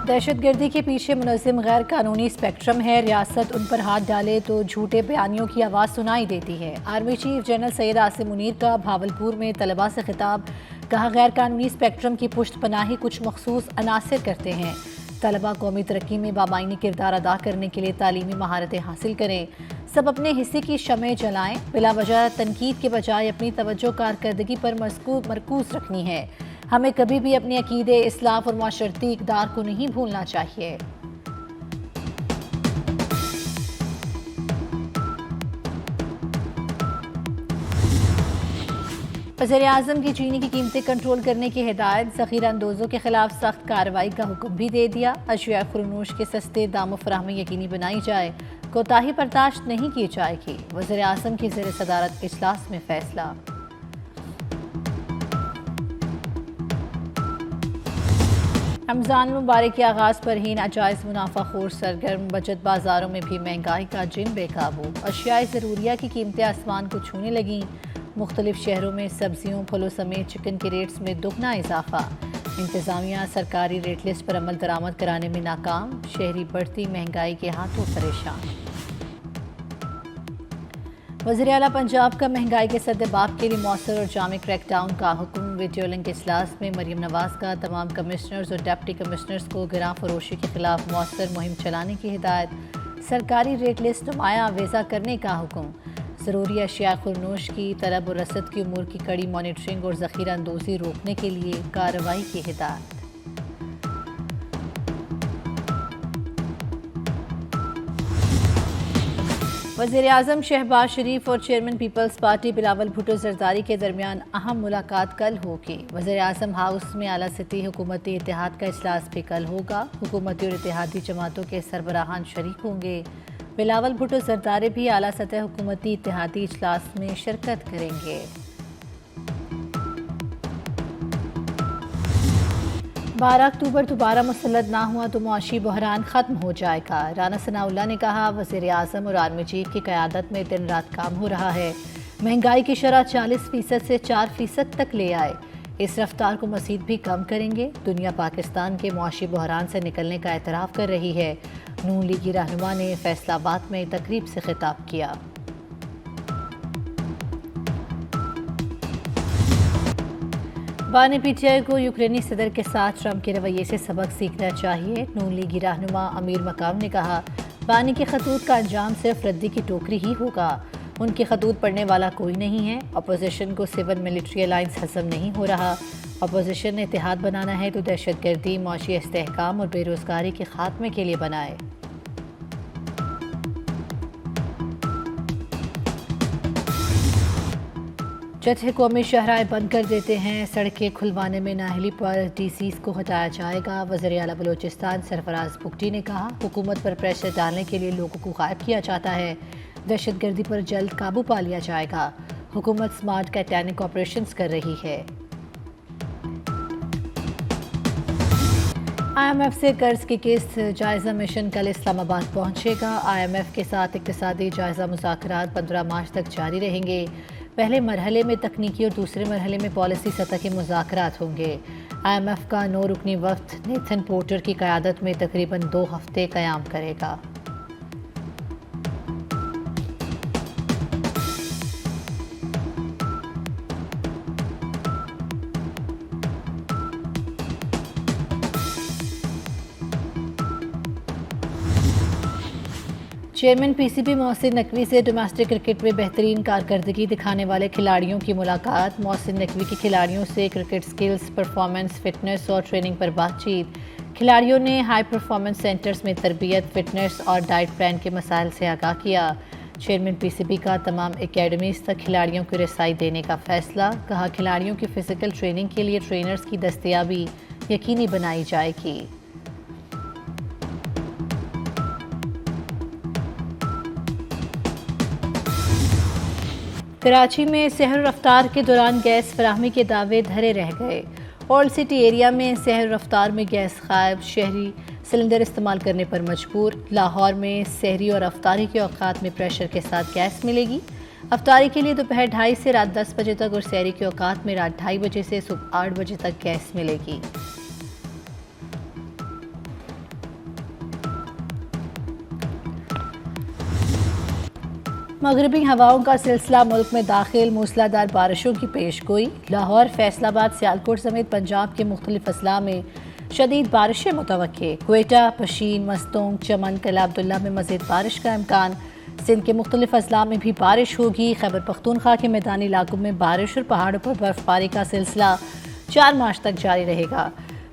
دہشت گردی کے پیچھے منظم غیر قانونی اسپیکٹرم ہے، ریاست ان پر ہاتھ ڈالے تو جھوٹے بیانیوں کی آواز سنائی دیتی ہے۔ Army chief general Syed Asim Munir کا بھاولپور میں طلباء سے خطاب، کہا غیر قانونی اسپیکٹرم کی پشت پناہی کچھ مخصوص عناصر کرتے ہیں۔ طلباء قومی ترقی میں بامعنی کردار ادا کرنے کے لیے تعلیمی مہارتیں حاصل کریں، سب اپنے حصے کی شمع جلائیں، بلا وجہ تنقید کے بجائے اپنی توجہ کارکردگی پر مرکوز رکھنی ہے۔ ہمیں کبھی بھی اپنے عقیدے، اسلاف اور معاشرتی اقدار کو نہیں بھولنا چاہیے۔ وزیراعظم کی چینی کی قیمتیں کنٹرول کرنے کی ہدایت، ذخیرہ اندوزوں کے خلاف سخت کارروائی کا حکم بھی دے دیا۔ اشیاء خرنوش کے سستے داموں فراہمی یقینی بنائی جائے، کوتاہی برداشت نہیں کی جائے گی، وزیراعظم کی زیر صدارت اجلاس میں فیصلہ۔ رمضان المبارک کے آغاز پر ہی ناجائز منافع خور سرگرم، بجٹ بازاروں میں بھی مہنگائی کا جن بے قابو، اشیاء ضروریہ کی قیمتیں آسمان کو چھونے لگیں، مختلف شہروں میں سبزیوں پھلوں سمیت چکن کے ریٹس میں دگنا اضافہ، انتظامیہ سرکاری ریٹ لسٹ پر عمل درآمد کرانے میں ناکام، شہری بڑھتی مہنگائی کے ہاتھوں پریشان۔ وزیر اعلیٰ پنجاب کا مہنگائی کے سدباب کے لیے مؤثر اور جامع کریک ڈاؤن کا حکم، ویڈیو لنک اجلاس میں مریم نواز کا تمام کمشنرز اور ڈپٹی کمشنرز کو گراں فروشی کے خلاف مؤثر مہم چلانے کی ہدایت، سرکاری ریٹ لسٹ نمایاں ویزا کرنے کا حکم، ضروری اشیاء خرنوش کی طلب و رسد کی امور کی کڑی مانیٹرنگ اور ذخیرہ اندوزی روکنے کے لیے کارروائی کی ہدایت۔ وزیراعظم شہباز شریف اور چیئرمین پیپلز پارٹی بلاول بھٹو زرداری کے درمیان اہم ملاقات کل ہوگی۔ وزیراعظم ہاؤس میں اعلیٰ سطحی حکومتی اتحاد کا اجلاس بھی کل ہوگا، حکومتی اور اتحادی جماعتوں کے سربراہان شریک ہوں گے۔ بلاول بھٹو زرداری بھی اعلیٰ سطح حکومتی اتحادی اجلاس میں شرکت کریں گے۔ 12 اکتوبر دوبارہ مسلط نہ ہوا تو معاشی بحران ختم ہو جائے گا، رانا ثناءاللہ نے کہا۔ وزیر اعظم اور آرمی چیف کی قیادت میں دن رات کام ہو رہا ہے، مہنگائی کی شرح 40% سے 4% تک لے آئے، اس رفتار کو مزید بھی کم کریں گے۔ دنیا پاکستان کے معاشی بحران سے نکلنے کا اعتراف کر رہی ہے، نون لیگی رہنما نے فیصل آباد میں تقریب سے خطاب کیا۔ بانی پی ٹی آئی کو یوکرینی صدر کے ساتھ ٹرمپ کے رویے سے سبق سیکھنا چاہیے، نون لیگی رہنما امیر مقام نے کہا۔ بانی کے خطوط کا انجام صرف ردی کی ٹوکری ہی ہوگا، ان کے خطوط پڑھنے والا کوئی نہیں ہے۔ اپوزیشن کو سول ملٹری الائنس ہضم نہیں ہو رہا، اپوزیشن نے اتحاد بنانا ہے تو دہشت گردی، معاشی استحکام اور بے روزگاری کے خاتمے کے لیے بنائے۔ جتھے قومی شاہراہیں بند کر دیتے ہیں، سڑکیں کھلوانے میں نااہلی پر ڈی سیز کو ہٹایا جائے گا، وزیر اعلیٰ بلوچستان سرفراز بگٹی نے کہا۔ حکومت پر پریشر ڈالنے کے لیے لوگوں کو غائب کیا جاتا ہے، دہشت گردی پر جلد قابو پا لیا جائے گا، حکومت سمارٹ کیٹینک آپریشنز کر رہی ہے۔ آئی ایم ایف سے قرض کی قسط جائزہ مشن کل اسلام آباد پہنچے گا۔ آئی ایم ایف کے ساتھ اقتصادی جائزہ مذاکرات 15 مارچ تک جاری رہیں گے۔ پہلے مرحلے میں تکنیکی اور دوسرے مرحلے میں پالیسی سطح کے مذاکرات ہوں گے۔ آئی ایم ایف کا 9 رکنی وفد نیتھن پورٹر کی قیادت میں تقریباً 2 ہفتے قیام کرے گا۔ Chairman P C B Mohsin Naqvi سے ڈومیسٹک کرکٹ میں بہترین کارکردگی دکھانے والے کھلاڑیوں کی ملاقات، محسن نقوی کے کھلاڑیوں سے کرکٹ سکلز، پرفارمنس، فٹنس اور ٹریننگ پر بات چیت۔ کھلاڑیوں نے ہائی پرفارمنس سینٹرز میں تربیت، فٹنس اور ڈائٹ پلان کے مسائل سے آگاہ کیا۔ چیئرمین پی سی بی کا تمام اکیڈمیز تک کھلاڑیوں کو رسائی دینے کا فیصلہ، کہا کھلاڑیوں کی فزیکل ٹریننگ کے لیے ٹرینرز کی دستیابی یقینی بنائی جائے گی۔ کراچی میں سحر و رفتار کے دوران گیس فراہمی کے دعوے دھرے رہ گئے، اولڈ سٹی ایریا میں سحر و رفتار میں گیس غائب، شہری سلنڈر استعمال کرنے پر مجبور۔ لاہور میں سحری اور افطاری کے اوقات میں پریشر کے ساتھ گیس ملے گی، افطاری کے لیے دوپہر 2:30 سے رات 10 بجے تک اور سحری کے اوقات میں رات 2:30 بجے سے صبح 8 بجے تک گیس ملے گی۔ مغربی ہواؤں کا سلسلہ ملک میں داخل، موسلادھار بارشوں کی پیش گوئی۔ لاہور، فیصل آباد، سیالکوٹ سمیت پنجاب کے مختلف اضلاع میں شدید بارشیں متوقع۔ کوئٹہ، پشین، مستونگ، چمن، قلعہ عبداللہ میں مزید بارش کا امکان۔ سندھ کے مختلف اضلاع میں بھی بارش ہوگی۔ خیبر پختونخوا کے میدانی علاقوں میں بارش اور پہاڑوں پر برف باری کا سلسلہ 4 مارچ تک جاری رہے گا۔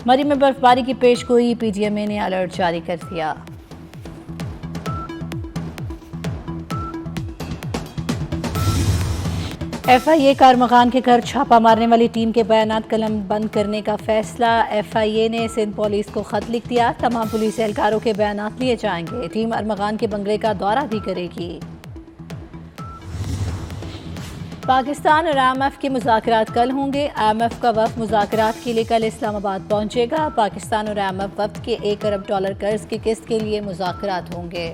مری میں برف باری کی پیش گوئی، پی ڈی ایم اے نے الرٹ جاری کر دیا۔ ایف آئی اے کارمغان کے گھر چھاپہ مارنے والی ٹیم کے بیانات قلم بند کرنے کا فیصلہ۔ ایف آئی اے نے سندھ پولیس کو خط لکھ دیا، تمام پولیس اہلکاروں کے بیانات لیے جائیں گے۔ ٹیم ارمغان کے بنگلے کا دورہ بھی کرے گی۔ پاکستان اور آئی ایم ایف کے مذاکرات کل ہوں گے۔ آئی ایم ایف کا وفد مذاکرات کے لیے کل اسلام آباد پہنچے گا۔ پاکستان اور آئی ایم ایف وفد کے $1 ارب قرض کی قسط کے لیے مذاکرات ہوں گے۔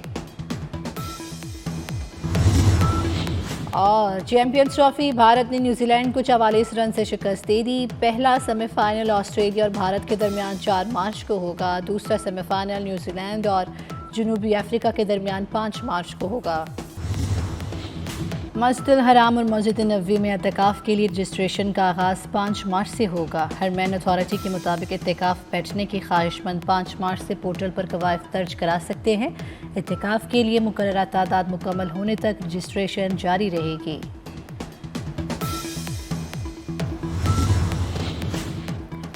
اور چیمپئنز ٹرافی، بھارت نے نیوزی لینڈ کو 44 رن سے شکست دے دی۔ پہلا سیمی فائنل آسٹریلیا اور بھارت کے درمیان 4 مارچ کو ہوگا۔ دوسرا سیمی فائنل نیوزی لینڈ اور جنوبی افریقہ کے درمیان 5 مارچ کو ہوگا۔ مسجد الحرام اور مسجد نبوی میں اعتکاف کے لیے رجسٹریشن کا آغاز 5 مارچ سے ہوگا۔ حرمین اتھارٹی کے مطابق اعتکاف بیٹھنے کی خواہش مند 5 مارچ سے پورٹل پر قواعد درج کرا سکتے ہیں۔ اعتکاف کے لیے مقررہ تعداد مکمل ہونے تک رجسٹریشن جاری رہے گی۔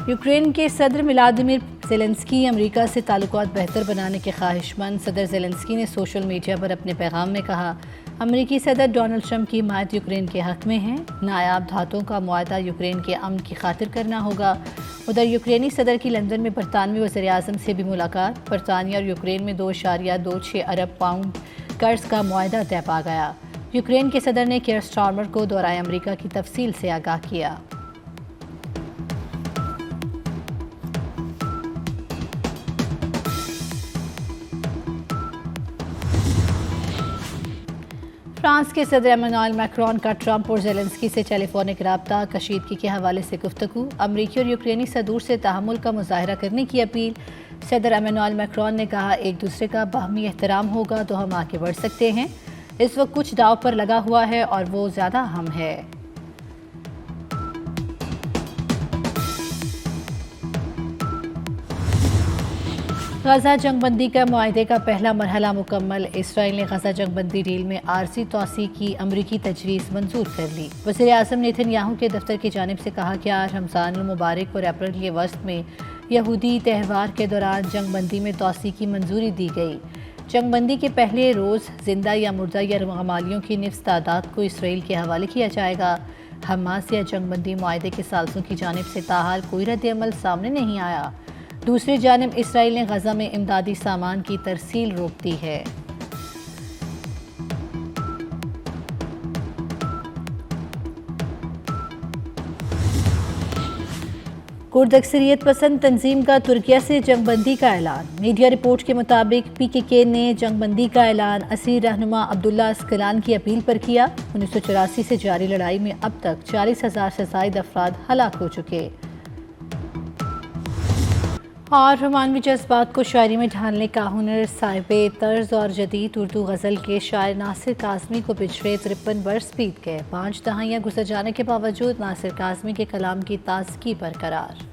یوکرین کے صدر ولادیمیر زیلنسکی امریکہ سے تعلقات بہتر بنانے کے خواہش مند۔ صدر زیلنسکی نے سوشل میڈیا پر اپنے پیغام میں کہا، امریکی صدر ڈونلڈ ٹرمپ کی حمایت یوکرین کے حق میں ہے۔ نایاب دھاتوں کا معاہدہ یوکرین کے امن کی خاطر کرنا ہوگا۔ ادھر یوکرینی صدر کی لندن میں برطانوی وزیر اعظم سے بھی ملاقات۔ برطانیہ اور یوکرین میں 2.26 ارب پاؤنڈ قرض کا معاہدہ طے پا گیا۔ یوکرین کے صدر نے کیئر سٹارمر کو دورہ امریکہ کی تفصیل سے آگاہ کیا۔ فرانس کے صدر ایمانوئل میکرون کا ٹرمپ اور زیلنسکی سے ٹیلی فونک رابطہ، کشیدگی کے حوالے سے گفتگو، امریکی اور یوکرینی صدور سے تحمل کا مظاہرہ کرنے کی اپیل۔ صدر ایمانوئل میکرون نے کہا، ایک دوسرے کا باہمی احترام ہوگا تو ہم آگے بڑھ سکتے ہیں۔ اس وقت کچھ داؤ پر لگا ہوا ہے اور وہ زیادہ اہم ہے۔ غزہ جنگ بندی کا معاہدے کا پہلا مرحلہ مکمل۔ اسرائیل نے غزہ جنگ بندی ڈیل میں عارضی توسیع کی امریکی تجویز منظور کر لی۔ وزیر اعظم نیتن یاہو کے دفتر کی جانب سے کہا کہ آج رمضان المبارک اور اپریل کے وسط میں یہودی تہوار کے دوران جنگ بندی میں توسیع کی منظوری دی گئی۔ جنگ بندی کے پہلے روز زندہ یا مردہ یرغمالیوں کی نفس تعداد کو اسرائیل کے حوالے کیا جائے گا۔ حماس یا جنگ بندی معاہدے کے ثالثوں کی جانب سے تاحال کوئی رد عمل سامنے نہیں آیا۔ دوسری جانب اسرائیل نے غزہ میں امدادی سامان کی ترسیل روک دی ہے۔ کرد اکثریت پسند تنظیم کا ترکیہ سے جنگ بندی کا اعلان۔ میڈیا رپورٹ کے مطابق پی کے کے نے جنگ بندی کا اعلان اسیر رہنما عبداللہ اسکلان کی اپیل پر کیا۔ 1984 سے جاری لڑائی میں اب تک 40,000 سے زائد افراد ہلاک ہو چکے۔ اور رومانوی جذبات کو شاعری میں ڈھالنے کا ہنر، صاحب طرز اور جدید اردو غزل کے شاعر ناصر کاظمی کو پچھلے 53 برس بیت گئے۔ 5 دہائیاں گزر جانے کے باوجود ناصر کاظمی کے کلام کی تازگی برقرار۔